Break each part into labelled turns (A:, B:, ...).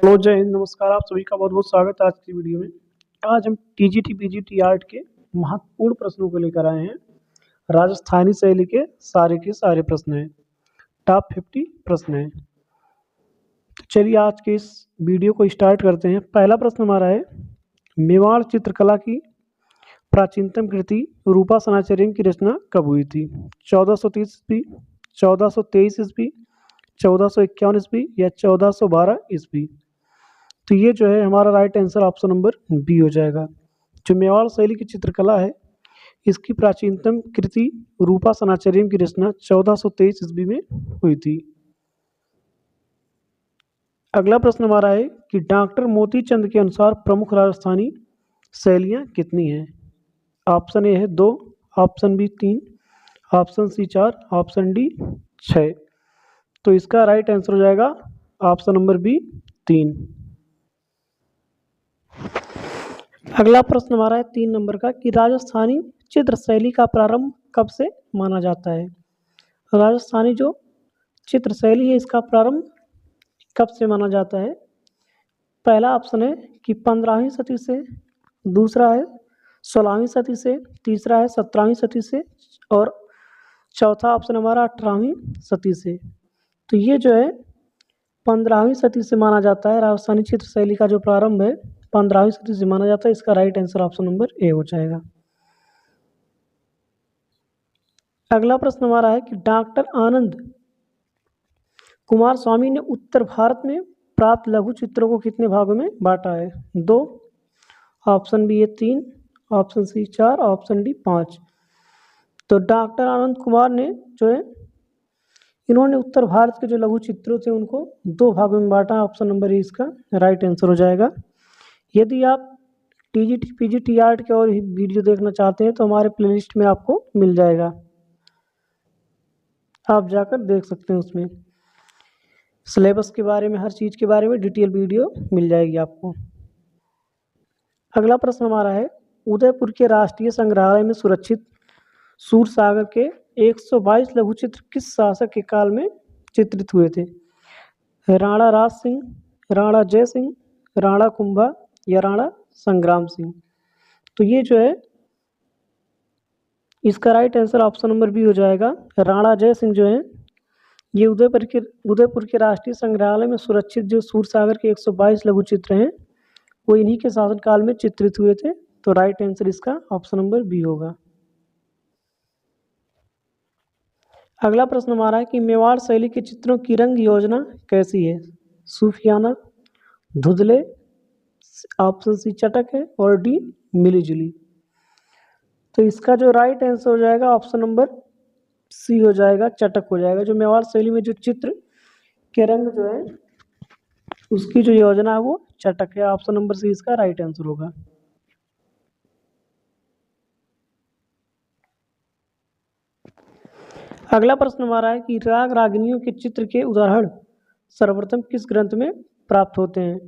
A: Hello, जय हिंद, नमस्कार। आप सभी का बहुत बहुत स्वागत है आज की वीडियो में। आज हम टीजीटी पीजीटी आर्ट के महत्वपूर्ण प्रश्नों को लेकर आए हैं। राजस्थानी शैली के सारे प्रश्न हैं। टॉप 50 प्रश्न हैं। तो चलिए आज के इस वीडियो को स्टार्ट करते हैं। पहला प्रश्न हमारा है, मेवाड़ चित्रकला की प्राचीनतम कृति रूपा सनाचर्य की रचना कब हुई थी? 1430 ईस्वी, 1423 ईस्वी, 1451 ईस्वी या 1412 ईस्वी? तो ये जो है हमारा right answer option number B हो जाएगा। जो मेवाड़ शैली की चित्रकला है, इसकी प्राचीनतम कृति रूपा सनाचर्य की रचना 1423 ईस्वी में हुई थी। अगला प्रश्न हमारा है कि डॉक्टर मोतीचंद के अनुसार प्रमुख राजस्थानी शैलियाँ कितनी हैं? ऑप्शन ए है 2, option B 3, option C 4, option D 6। तो इसका राइट आंसर हो जाएगा ऑप्शन नंबर बी 3। अगला प्रश्न हमारा है 3 नंबर का कि राजस्थानी चित्र शैली का प्रारंभ कब से माना जाता है? राजस्थानी जो चित्र शैली है, इसका प्रारंभ कब से माना जाता है? पहला ऑप्शन है कि 15वीं सदी से, दूसरा है 16वीं सदी से, तीसरा है 17वीं सदी से और चौथा ऑप्शन हमारा 18वीं सदी से। तो ये जो है 15वीं सदी से माना जाता है। राजस्थानी चित्र शैली का जो प्रारंभ है 15वीं सदी से माना जाता है। इसका राइट आंसर ऑप्शन नंबर ए हो जाएगा। अगला प्रश्न हमारा है कि डॉक्टर आनंद कुमार स्वामी ने उत्तर भारत में प्राप्त लघु चित्रों को कितने भागों में बांटा है? 2, ऑप्शन बी है 3, ऑप्शन सी 4, ऑप्शन डी 5। तो डॉक्टर आनंद कुमार ने जो है, इन्होंने उत्तर भारत के जो लघु चित्रों थे उनको 2 भागों में बांटा। ऑप्शन नंबर ए इसका राइट आंसर हो जाएगा। यदि आप टीजीटी पीजीटी आर्ट के और वीडियो देखना चाहते हैं तो हमारे प्लेलिस्ट में आपको मिल जाएगा, आप जाकर देख सकते हैं। उसमें सिलेबस के बारे में, हर चीज़ के बारे में डिटेल वीडियो मिल जाएगी आपको। अगला प्रश्न हमारा है, उदयपुर के राष्ट्रीय संग्रहालय में सुरक्षित सूरसागर के 122 लघु चित्र किस शासक के काल में चित्रित हुए थे? राणा राज सिंह, राणा जय सिंह, राणा कुंभा या राणा संग्राम सिंह? तो ये जो है, इसका right answer option number B हो जाएगा। राणा जय सिंह जो है, ये उदयपुर के राष्ट्रीय संग्रहालय में सुरक्षित जो सूरसागर के 122 लघु चित्र हैं, वो इन्हीं के शासनकाल में चित्रित हुए थे। तो राइट आंसर इसका ऑप्शन नंबर बी होगा। अगला प्रश्न हमारा है कि मेवाड़ शैली के चित्रों की रंग योजना कैसी है? सूफियाना, धुंधले, ऑप्शन सी चटक है और डी मिलीजुली। तो इसका जो राइट आंसर हो जाएगा ऑप्शन नंबर सी हो जाएगा, चटक हो जाएगा। जो मेवाड़ शैली में जो चित्र के रंग जो है, उसकी जो योजना है वो चटक है। ऑप्शन नंबर सी इसका राइट आंसर होगा। अगला प्रश्न हमारा है कि राग रागिनियों के चित्र के उदाहरण सर्वप्रथम किस ग्रंथ में प्राप्त होते हैं?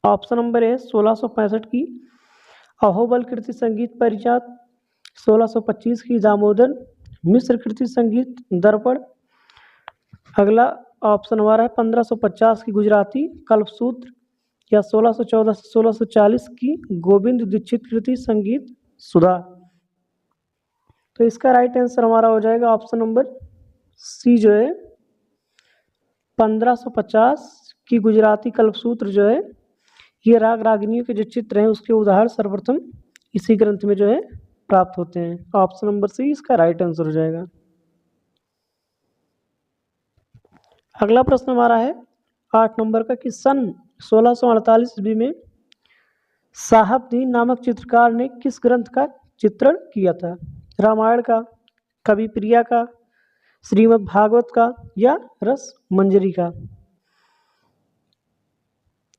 A: ऑप्शन नंबर ए 1665 की अहोबल कृति संगीत परिजात, 1625 की दामोदर मिश्र कृति संगीत दर्पण। अगला ऑप्शन हमारा है 1550 की गुजराती कल्पसूत्र या 1614 से 1640 की गोविंद दीक्षित कृति संगीत सुधा। तो इसका राइट आंसर हमारा हो जाएगा ऑप्शन नंबर सी जो है, 1550 की गुजराती कल्पसूत्र जो है, ये राग रागिनियों के जो चित्र हैं उसके उदाहरण सर्वप्रथम इसी ग्रंथ में जो है प्राप्त होते हैं। ऑप्शन नंबर सी इसका राइट आंसर हो जाएगा। अगला प्रश्न हमारा है 8 नंबर का कि सन 1648 ईस्वी में साहबदीन नामक चित्रकार ने किस ग्रंथ का चित्रण किया था? रामायण का, कवि प्रिया का, श्रीमद् भागवत का या रस मंजरी का?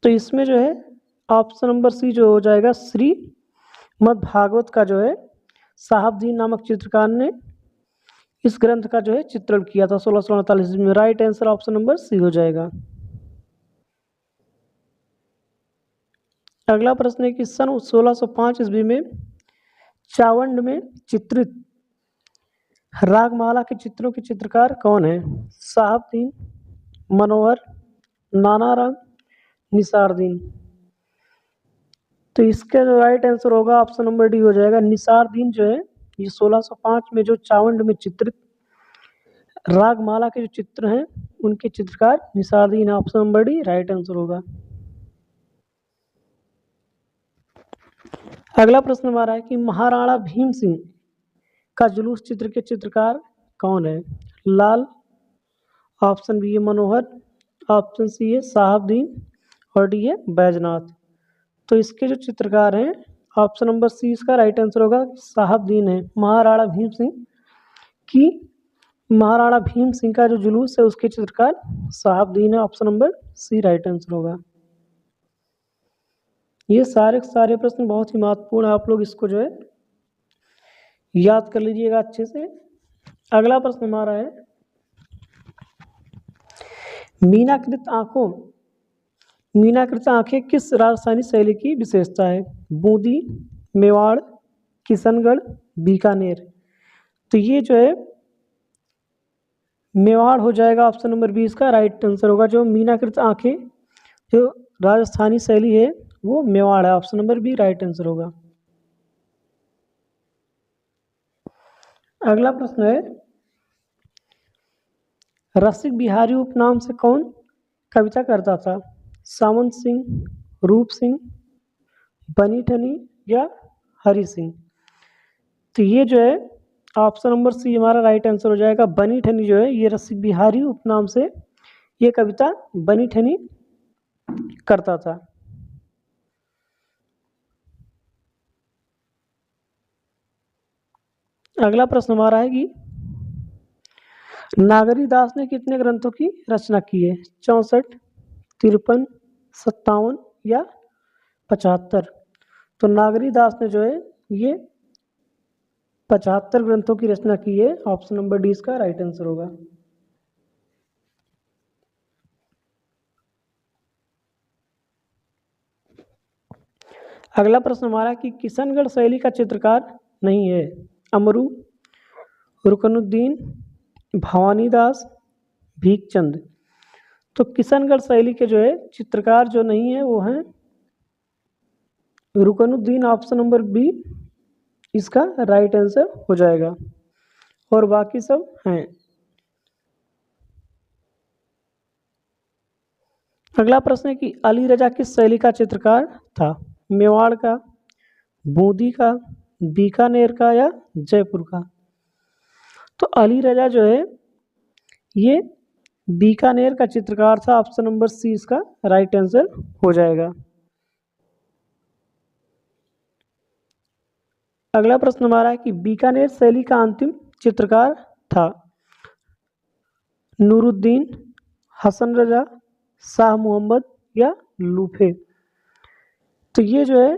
A: तो इसमें जो है ऑप्शन नंबर सी जो हो जाएगा, श्रीमद् भागवत का जो है साहबदीन नामक चित्रकार ने इस ग्रंथ का जो है चित्रण किया था 1648 में। Right answer option number C हो जाएगा। अगला प्रश्न है कि सन 1605 ईस्वी में चावंड में चित्रित रागमाला के चित्रों के चित्रकार कौन है? साहबदीन, मनोहर, नानाराम, निसारदीन। तो इसका जो राइट आंसर होगा ऑप्शन नंबर डी हो जाएगा। निसारदीन जो है ये 1605 में जो चावंड में चित्रित रागमाला के जो चित्र हैं उनके चित्रकार Nisaruddin. Option number D right answer होगा। अगला प्रश्न हमारा है कि महाराणा भीम सिंह का जुलूस चित्र के चित्रकार कौन है? लाल, ऑप्शन बी है मनोहर, ऑप्शन सी है साहबदीन और डी है बैजनाथ। तो इसके जो चित्रकार हैं ऑप्शन नंबर सी इसका राइट आंसर होगा, साहबदीन है। महाराणा भीम सिंह का जो जुलूस है उसके चित्रकार साहबदीन है। Option number C right answer होगा। ये सारे सारे प्रश्न बहुत ही महत्वपूर्ण है, आप लोग इसको जो है याद कर लीजिएगा अच्छे से। अगला प्रश्न हमारा है मीनाकृत आंखें किस राजस्थानी शैली की विशेषता है? बूंदी, मेवाड़, किशनगढ़, बीकानेर। तो ये जो है मेवाड़ हो जाएगा। ऑप्शन नंबर बी इसका राइट आंसर होगा। जो मीनाकृत आंखें जो राजस्थानी शैली है वो मेवाड़ है। Option number B right answer होगा। अगला प्रश्न है रसिक बिहारी उपनाम से कौन कविता करता था? सामंत सिंह, रूप सिंह, बनी ठनी या हरि सिंह। तो ये जो है ऑप्शन नंबर सी हमारा राइट आंसर हो जाएगा। बनी ठनी जो है ये रसिक बिहारी उपनाम से ये कविता बनी ठनी करता था। अगला प्रश्न हमारा है कि नागरी दास ने कितने ग्रंथों की रचना की है? 64, 53, 57 या 75। तो नागरी दास ने जो है ये 75 ग्रंथों की रचना की है। ऑप्शन नंबर डी इसका राइट आंसर होगा। अगला प्रश्न हमारा कि किशनगढ़ शैली का चित्रकार नहीं है? अमरू, रुकनुद्दीन, भवानीदास, भीखचंद। तो किशनगढ़ शैली के जो है चित्रकार जो नहीं है वो हैं रुकनुद्दीन। ऑप्शन नंबर बी इसका राइट आंसर हो जाएगा और बाकी सब हैं। अगला प्रश्न है कि अली रजा किस शैली का चित्रकार था? मेवाड़ का, बूंदी का, बीकानेर का या जयपुर का। तो अली रजा जो है ये बीकानेर का चित्रकार था। ऑप्शन नंबर सी इसका राइट आंसर हो जाएगा। अगला प्रश्न हमारा है कि बीकानेर शैली का अंतिम चित्रकार था? नूरुद्दीन, हसन रजा, शाह मोहम्मद या लूफे। तो ये जो है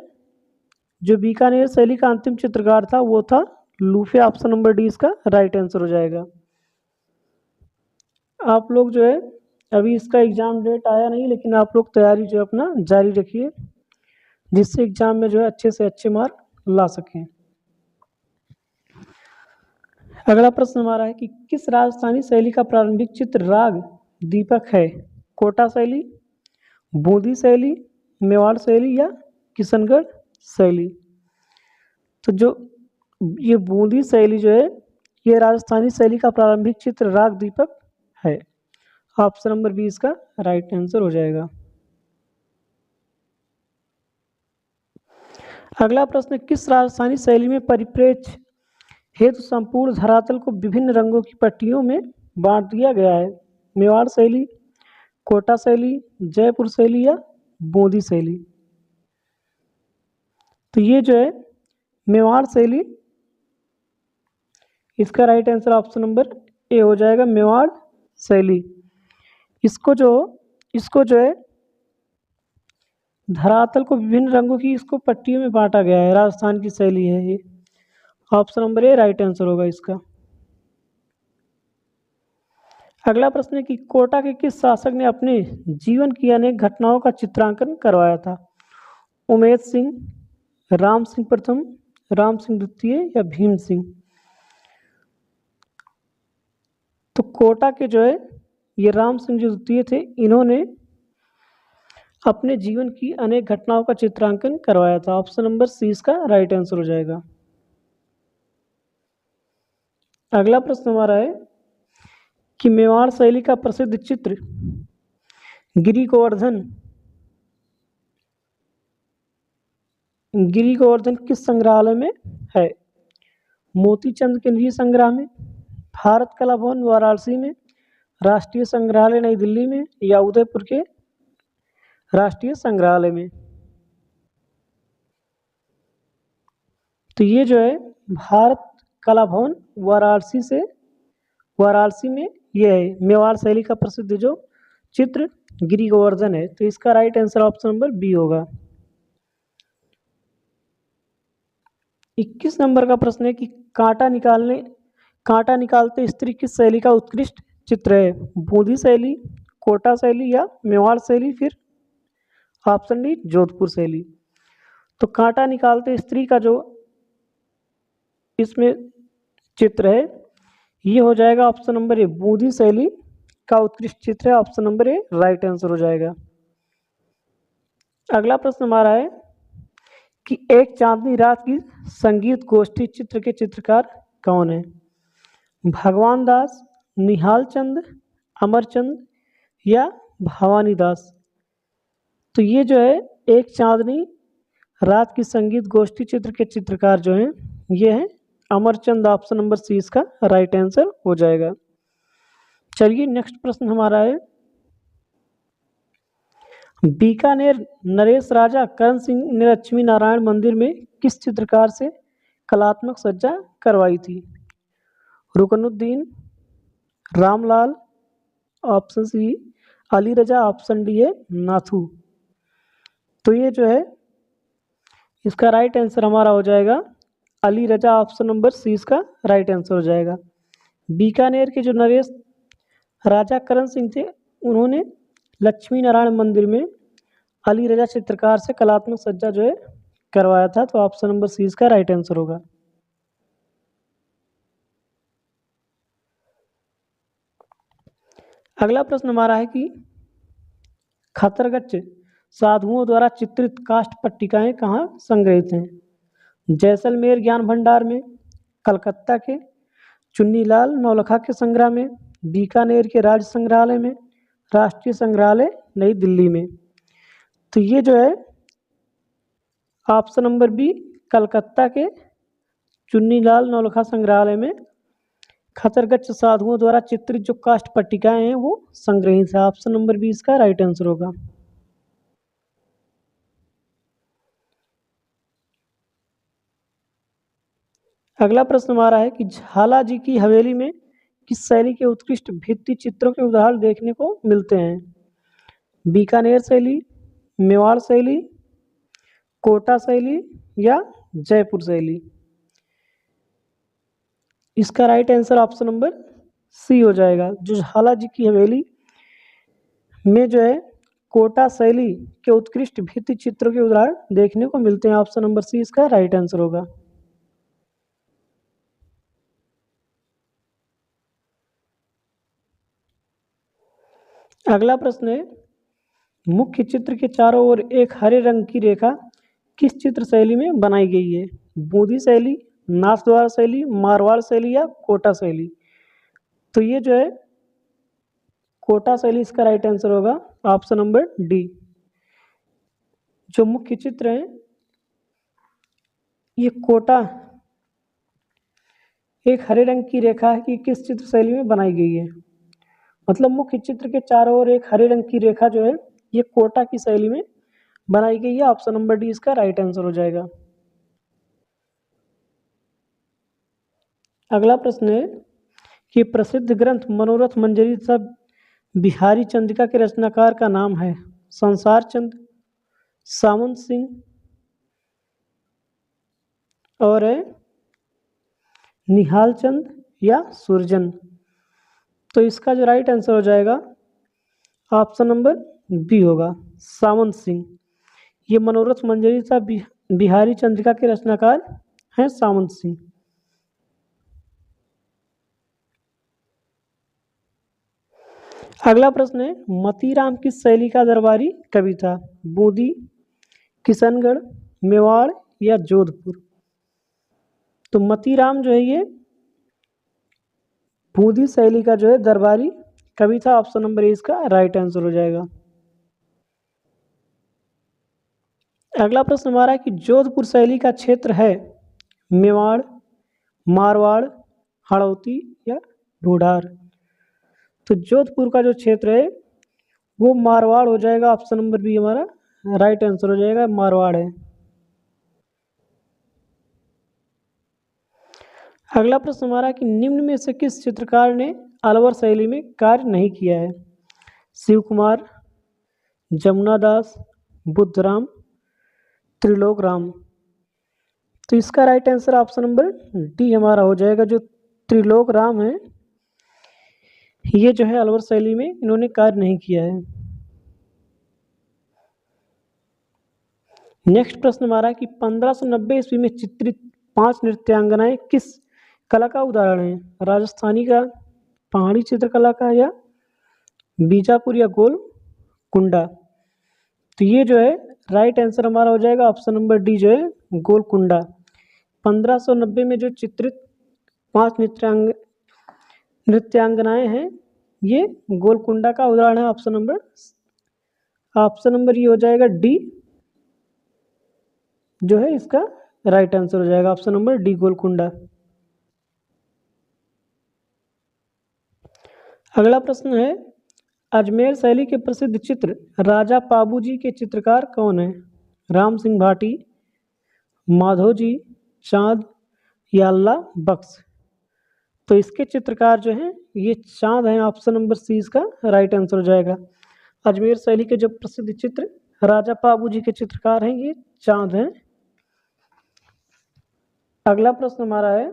A: जो बीकानेर शैली का अंतिम चित्रकार था वो था लूफे। ऑप्शन नंबर डी इसका राइट आंसर हो जाएगा। आप लोग जो है अभी इसका एग्जाम डेट आया नहीं, लेकिन आप लोग तैयारी जो है अपना जारी रखिए जिससे एग्जाम में जो है अच्छे से अच्छे मार्क ला सकें। अगला प्रश्न हमारा है कि किस राजस्थानी शैली का प्रारंभिक चित्र राग दीपक है? कोटा शैली, बूंदी शैली, मेवाड़ शैली या किशनगढ़ शैली। तो जो ये बूंदी शैली जो है ये राजस्थानी शैली का प्रारंभिक चित्र राग दीपक है। ऑप्शन नंबर बी इसका राइट आंसर हो जाएगा। अगला प्रश्न किस राजस्थानी शैली में परिप्रेक्ष्य हेतु संपूर्ण धरातल को विभिन्न रंगों की पट्टियों में बांट दिया गया है? मेवाड़ शैली, कोटा शैली, जयपुर शैली या बूंदी शैली। तो ये जो है मेवाड़ शैली इसका राइट आंसर ऑप्शन नंबर ए हो जाएगा। मेवाड़ शैली इसको जो है धरातल को विभिन्न रंगों की इसको पट्टियों में बांटा गया है, राजस्थान की शैली है ये। ऑप्शन नंबर ए राइट आंसर होगा इसका। अगला प्रश्न है कि कोटा के किस शासक ने अपने जीवन की अनेक घटनाओं का चित्रांकन करवाया था? उमेद सिंह, राम सिंह प्रथम, राम सिंह द्वितीय या भीम सिंह। तो कोटा के जो है ये राम सिंह जो द्वितीय थे इन्होंने अपने जीवन की अनेक घटनाओं का चित्रांकन करवाया था। ऑप्शन नंबर सी इसका राइट आंसर हो जाएगा। अगला प्रश्न हमारा है कि मेवाड़ शैली का प्रसिद्ध चित्र गिरी गोवर्धन किस संग्रहालय में है? मोतीचंद केंद्रीय संग्रह में, भारत कला भवन वाराणसी में, राष्ट्रीय संग्रहालय नई दिल्ली में या उदयपुर के राष्ट्रीय संग्रहालय में? तो ये जो है भारत कला भवन वाराणसी में ये है मेवाड़ शैली का प्रसिद्ध जो चित्र गिरी गोवर्धन है। तो इसका right answer option number B होगा। 21 नंबर का प्रश्न है कि कांटा निकालते स्त्री किस शैली का उत्कृष्ट चित्र है? बूंदी शैली, कोटा शैली या मेवाड़ शैली, फिर ऑप्शन डी जोधपुर शैली। तो कांटा निकालते स्त्री का जो इसमें चित्र है ये हो जाएगा ऑप्शन नंबर ए बूंदी शैली का उत्कृष्ट चित्र है। ऑप्शन नंबर ए राइट आंसर हो जाएगा। अगला प्रश्न हमारा है कि एक चांदनी रात की संगीत गोष्ठी चित्र के चित्रकार कौन है? भगवान दास, निहाल चंद, अमरचंद या भवानी दास? तो ये जो है एक चांदनी रात की संगीत गोष्ठी चित्र के चित्रकार जो हैं ये हैं अमरचंद। ऑप्शन नंबर सी इसका राइट आंसर हो जाएगा। चलिए नेक्स्ट प्रश्न हमारा है बीकानेर नरेश राजा करण सिंह ने लक्ष्मी नारायण मंदिर में किस चित्रकार से कलात्मक सज्जा करवाई थी? रुकनुद्दीन, रामलाल, ऑप्शन सी अली रजा, ऑप्शन डी है नाथू। तो ये जो है इसका राइट आंसर हमारा हो जाएगा अली रजा। ऑप्शन नंबर सी इसका राइट आंसर हो जाएगा। बीकानेर के जो नरेश राजा करण सिंह थे उन्होंने लक्ष्मी नारायण मंदिर में अली रजा चित्रकार से कलात्मक सज्जा जो है करवाया था। तो ऑप्शन नंबर सी इसका राइट आंसर होगा। अगला प्रश्न हमारा है कि खतरगच्छ साधुओं द्वारा चित्रित काष्ठ पट्टिकाएं कहाँ संग्रहित हैं? जैसलमेर ज्ञान भंडार में, कलकत्ता के चुन्नीलाल नौलखा के संग्रह में, बीकानेर के राज्य संग्रहालय में, राष्ट्रीय संग्रहालय नई दिल्ली में? तो ये जो है ऑप्शन नंबर बी कलकत्ता के चुन्नीलाल नौलखा संग्रहालय में खतरगच्छ साधुओं द्वारा चित्रित जो काष्ठ पट्टिकाएं हैं वो संग्रहित है। ऑप्शन नंबर बी इसका राइट आंसर होगा। अगला प्रश्न हमारा है कि झाला जी की हवेली में किस शैली के उत्कृष्ट भित्ति चित्रों के उदाहरण देखने को मिलते हैं? बीकानेर शैली, मेवाड़ शैली, कोटा शैली या जयपुर शैली? इसका right answer option number C हो जाएगा। जो झाला जी की हवेली में जो है कोटा शैली के उत्कृष्ट भित्ति चित्रों के उदाहरण देखने को मिलते हैं। ऑप्शन नंबर सी इसका राइट आंसर होगा। अगला प्रश्न है मुख्य चित्र के चारों ओर एक हरे रंग की रेखा किस चित्र शैली में बनाई गई है? बूंदी शैली, नाथद्वारा शैली, मारवाड़ शैली या कोटा शैली? तो ये जो है कोटा शैली इसका राइट आंसर होगा। Option number D. जो मुख्य चित्र है ये कोटा एक हरे रंग की रेखा है कि किस चित्र शैली में बनाई गई है। मतलब मुख्य चित्र के चारों ओर एक हरे रंग की रेखा जो है ये कोटा की शैली में बनाई गई है। ऑप्शन नंबर डी इसका राइट आंसर हो जाएगा। अगला प्रश्न है कि प्रसिद्ध ग्रंथ मनोरथ मंजरी तथा बिहारी चंद्रिका के रचनाकार का नाम है? संसार चंद, सामंत सिंह और निहाल चंद या सुरजन? तो इसका जो राइट आंसर हो जाएगा ऑप्शन नंबर बी होगा सामंत सिंह। ये मनोरथ मंजरी तथा बिहारी चंद्रिका के रचनाकार हैं सामंत सिंह। अगला प्रश्न है, मतीराम किस शैली का दरबारी कवि था? बूंदी, किशनगढ़, मेवाड़ या जोधपुर? तो मतीराम जो है ये बूंदी शैली का जो है दरबारी कवि था। ऑप्शन नंबर ए इसका राइट आंसर हो जाएगा। अगला प्रश्न हमारा है कि जोधपुर शैली का क्षेत्र है मेवाड़, मारवाड़, हाड़ौती या ढूंढार? तो जोधपुर का जो क्षेत्र है वो मारवाड़ हो जाएगा। ऑप्शन नंबर बी हमारा राइट आंसर हो जाएगा, मारवाड़ है। अगला प्रश्न हमारा है कि निम्न में से किस चित्रकार ने अलवर शैली में कार्य नहीं किया है? शिव कुमार, जमुना दास, बुद्धराम, त्रिलोक राम? तो इसका right answer option number D हमारा हो जाएगा। जो त्रिलोक राम है ये जो है अलवर शैली में इन्होंने कार्य नहीं किया है। नेक्स्ट प्रश्न हमारा है कि 1590 ईस्वी में चित्रित 5 नृत्यांगनाएं किस कला का उदाहरण है? राजस्थानी का, पहाड़ी चित्रकला का या बीजापुर या गोल कुंडा? तो ये जो है राइट आंसर हमारा हो जाएगा ऑप्शन नंबर डी जो है गोलकुंडा। 1590 में जो चित्रित 5 नृत्यांगनाएं हैं ये गोलकुंडा का उदाहरण है। ऑप्शन नंबर ये हो जाएगा डी जो है इसका राइट आंसर हो जाएगा। Option number D Golconda. अगला प्रश्न है, अजमेर शैली के प्रसिद्ध चित्र राजा पाबूजी के चित्रकार कौन है? राम सिंह भाटी, माधोजी, चांद या अल्लाह बख्श? तो इसके चित्रकार जो हैं ये चांद हैं। ऑप्शन नंबर सी इसका राइट आंसर हो जाएगा। अजमेर शैली के जो प्रसिद्ध चित्र राजा पाबूजी के चित्रकार हैं ये चांद हैं। अगला प्रश्न हमारा है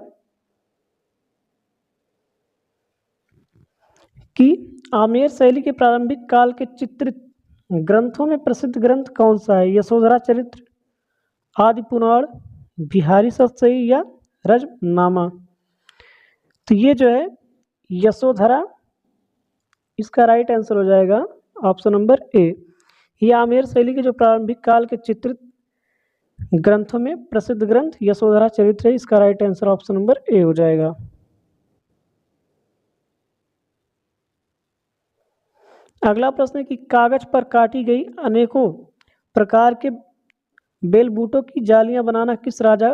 A: कि आमेर शैली के प्रारंभिक काल के चित्रित ग्रंथों में प्रसिद्ध ग्रंथ कौन सा है? यशोधरा चरित्र, आदि पुराण, बिहारी सतसई या रजनामा? तो ये जो है यशोधरा इसका राइट आंसर हो जाएगा ऑप्शन नंबर ए। ये आमेर शैली के जो प्रारंभिक काल के चित्रित ग्रंथों में प्रसिद्ध ग्रंथ यशोधरा चरित्र है। इसका राइट आंसर ऑप्शन नंबर ए हो जाएगा। अगला प्रश्न है कि कागज पर काटी गई अनेकों प्रकार के बेल बूटों की जालियां बनाना किस राजा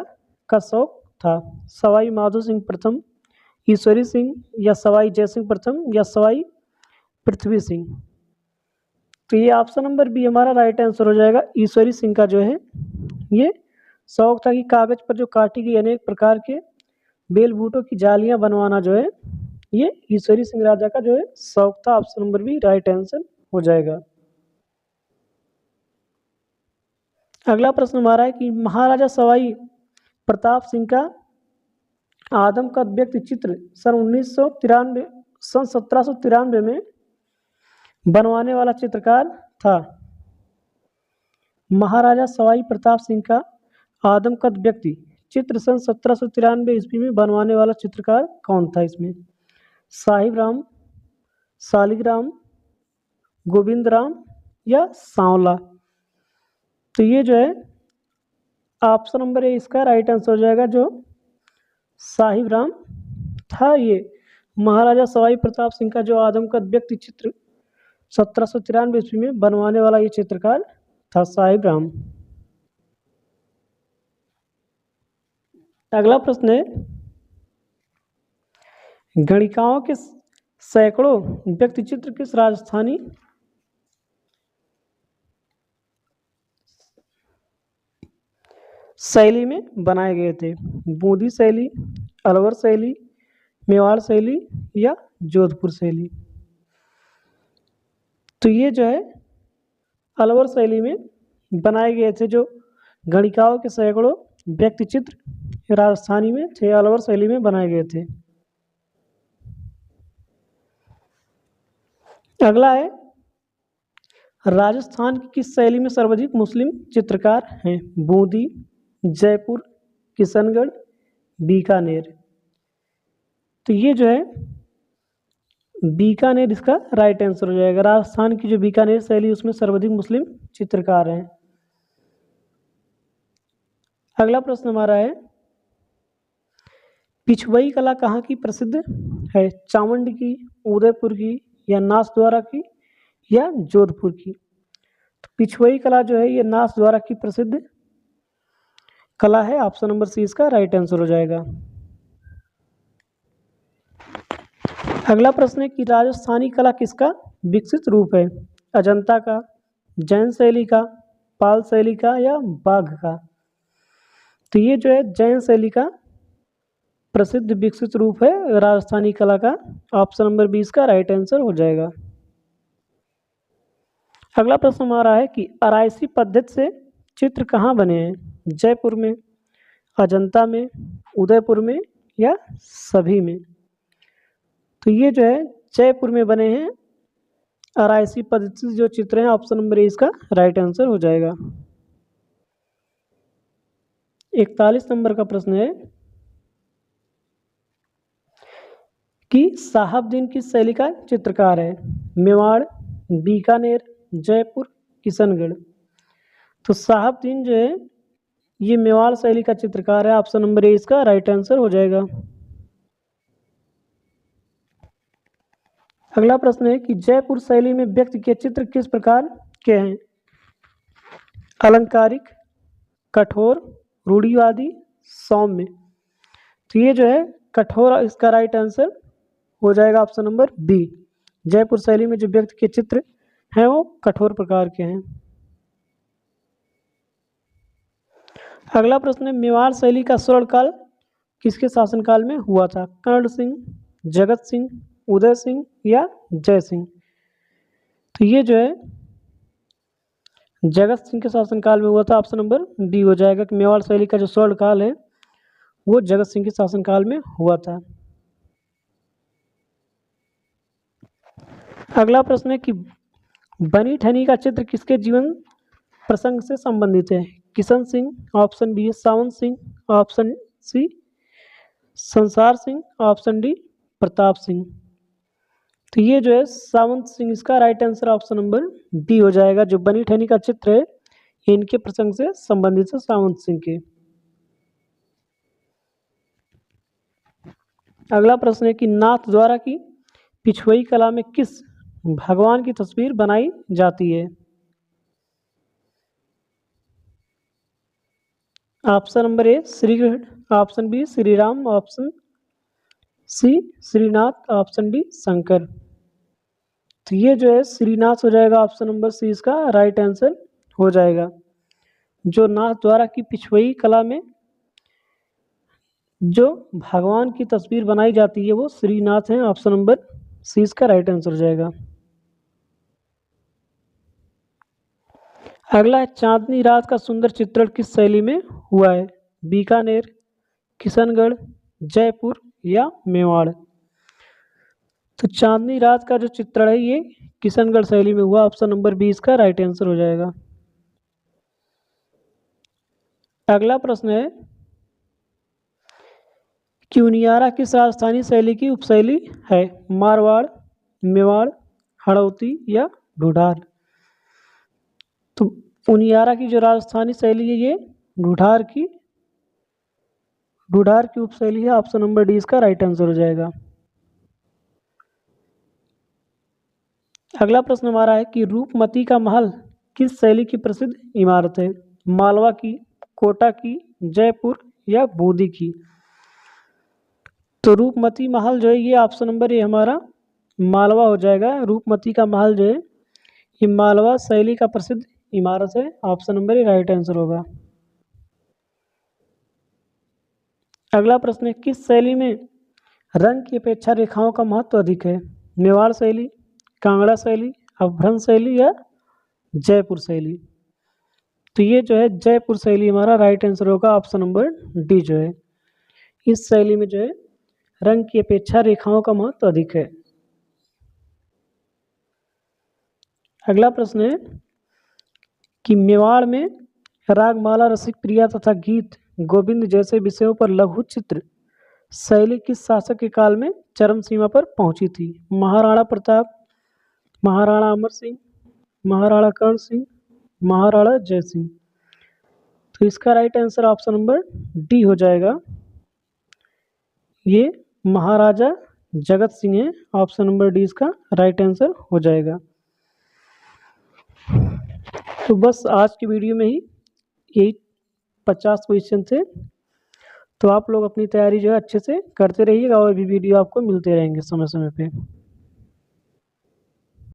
A: का शौक था? सवाई माधो सिंह प्रथम, ईश्वरी सिंह या सवाई जयसिंह प्रथम या सवाई पृथ्वी सिंह? तो ये ऑप्शन नंबर बी हमारा राइट आंसर हो जाएगा। ईश्वरी सिंह का जो है ये शौक था कि कागज पर जो काटी गई अनेक प्रकार के बेल बूटों की जालियां बनवाना जो है ये ईश्वरी सिंह राजा का जो है शौक था। Option number B right answer हो जाएगा। अगला प्रश्न हमारा है कि महाराजा सवाई प्रताप सिंह का आदम का व्यक्ति चित्र सन 1793 में बनवाने वाला चित्रकार था। महाराजा सवाई प्रताप सिंह का आदम का व्यक्ति चित्र सन 1793 ईस्वी में बनवाने वाला चित्रकार कौन था? इसमें साहिब राम, शालिग्राम, गोविंद राम या सांवला? तो ये जो है ऑप्शन नंबर ए इसका राइट आंसर हो जाएगा। जो साहिब राम था ये महाराजा सवाई प्रताप सिंह का जो आदम का व्यक्ति चित्र 1793 ईस्वी में बनवाने वाला ये चित्रकार था साहिब राम। अगला प्रश्न है, गणिकाओं के सैकड़ों व्यक्ति चित्र किस राजस्थानी शैली में बनाए गए थे? बूंदी शैली, अलवर शैली, मेवाड़ शैली या जोधपुर शैली? तो ये जो है अलवर शैली में बनाए गए थे। जो गणिकाओं के सैकड़ों व्यक्ति चित्र राजस्थानी में थे, अलवर शैली में बनाए गए थे। अगला है, राजस्थान की किस शैली में सर्वाधिक मुस्लिम चित्रकार हैं? बूंदी, जयपुर, किशनगढ़, बीकानेर? तो ये जो है बीकानेर इसका राइट आंसर हो जाएगा। राजस्थान की जो बीकानेर शैली उसमें सर्वाधिक मुस्लिम चित्रकार हैं। अगला प्रश्न हमारा है, पिछवई कला कहाँ की प्रसिद्ध है? चामुंड की, उदयपुर की, या नाथद्वारा की, या जोधपुर की? तो पिछवई कला जो है ये नाथद्वारा की प्रसिद्ध कला है। ऑप्शन नंबर सी इसका राइट आंसर हो जाएगा। अगला प्रश्न है कि राजस्थानी कला किसका विकसित रूप है? अजंता का, जैन शैली का, पाल शैली का, या बाघ का? तो ये जो है जैन शैली का प्रसिद्ध विकसित रूप है राजस्थानी कला का। ऑप्शन नंबर 20 का राइट आंसर हो जाएगा। अगला प्रश्न हमारा है कि आराइसी पद्धति से चित्र कहाँ बने हैं? जयपुर में, अजंता में, उदयपुर में, या सभी में? तो ये जो है जयपुर में बने हैं आराइसी पद्धति से जो चित्र हैं। ऑप्शन नंबर ए इसका राइट आंसर हो जाएगा। 41 नंबर का प्रश्न है कि साहबदीन किस शैली का चित्रकार है? मेवाड़, बीकानेर, जयपुर, किशनगढ़? तो साहबदीन जो है ये मेवाड़ शैली का चित्रकार है। ऑप्शन नंबर ए इसका राइट आंसर हो जाएगा। अगला प्रश्न है कि जयपुर शैली में व्यक्त किए चित्र किस प्रकार के हैं? अलंकारिक, कठोर, रूढ़िवादी, सौम्य? तो ये जो है कठोर इसका राइट आंसर हो जाएगा। Option number B. जयपुर शैली में जो व्यक्त किए चित्र हैं वो कठोर प्रकार के हैं। अगला प्रश्न है, मेवाड़ शैली का स्वर्णकाल किसके शासनकाल में हुआ था? कर्ण सिंह, जगत सिंह, उदय सिंह, या जय सिंह? तो ये जो है जगत सिंह के शासनकाल में हुआ था। ऑप्शन नंबर डी हो जाएगा कि मेवाड़ शैली का जो स्वर्णकाल है वो जगत सिंह के शासनकाल में हुआ था। अगला प्रश्न है कि बनी ठनी का चित्र किसके जीवन प्रसंग से संबंधित है? किशन सिंह, ऑप्शन बी है सावंत सिंह, ऑप्शन सी संसार सिंह, ऑप्शन डी प्रताप सिंह? तो ये जो है सावंत सिंह इसका right answer option number D हो जाएगा। जो बनी ठनी का चित्र है इनके प्रसंग से संबंधित है, सावंत सिंह के। अगला प्रश्न है कि नाथद्वारा की पिछवई कला में किस भगवान की तस्वीर बनाई जाती है? Option number A Shri Krishna, option B Shri Ram, option C Shrinath, option D Shankar? तो ये जो है श्रीनाथ हो जाएगा। ऑप्शन नंबर सी इसका राइट आंसर हो जाएगा। जो नाथद्वारा की पिछवई कला में जो भगवान की तस्वीर बनाई जाती है वो श्रीनाथ है। ऑप्शन नंबर सी इसका राइट आंसर हो जाएगा। अगला है, चांदनी रात का सुंदर चित्रण किस शैली में हुआ है? बीकानेर, किशनगढ़, जयपुर, या मेवाड़? तो चांदनी रात का जो चित्रण है ये किशनगढ़ शैली में हुआ। ऑप्शन नंबर बी इसका राइट आंसर हो जाएगा। अगला प्रश्न है कि उनियारा किस राजस्थानी शैली की उपशैली है? मारवाड़, मेवाड़, हड़ौती, या ढूढ़ार? तो उनियारा की जो राजस्थानी शैली है ये ढूढ़ार की उपशैली है। ऑप्शन नंबर डी इसका राइट आंसर हो जाएगा। अगला प्रश्न हमारा है कि रूपमती का महल किस शैली की प्रसिद्ध इमारत है? मालवा की, कोटा की, जयपुर, या बूंदी की? तो रूपमती महल जो है ये ऑप्शन नंबर ए हमारा मालवा हो जाएगा। रूपमती का महल जो है ये मालवा शैली का प्रसिद्ध इमारत है। ऑप्शन नंबर ए राइट आंसर होगा। अगला प्रश्न है, किस शैली में रंग की अपेक्षा रेखाओं का महत्व अधिक है? मेवाड़ शैली, कांगड़ा शैली, अभ्रंश शैली, या जयपुर शैली? तो ये जो है जयपुर शैली हमारा राइट आंसर होगा। ऑप्शन नंबर डी जो है इस शैली में जो है रंग की अपेक्षा रेखाओं का महत्व अधिक है। अगला प्रश्न है कि मेवाड़ में रागमाला, रसिक प्रिया तथा गीत गोविंद जैसे विषयों पर लघु चित्र शैली किस शासक के काल में चरम सीमा पर पहुंची थी? महाराणा प्रताप, महाराणा अमर सिंह, महाराणा कर्ण सिंह, महाराणा जय सिंह। तो इसका right answer option number D हो जाएगा। ये महाराजा जगत सिंह है। ऑप्शन नंबर डी इसका राइट आंसर हो जाएगा। तो बस आज की वीडियो में ही यही 50 क्वेश्चन थे। तो आप लोग अपनी तैयारी जो है अच्छे से करते रहिएगा और भी वीडियो आपको मिलते रहेंगे समय समय पे।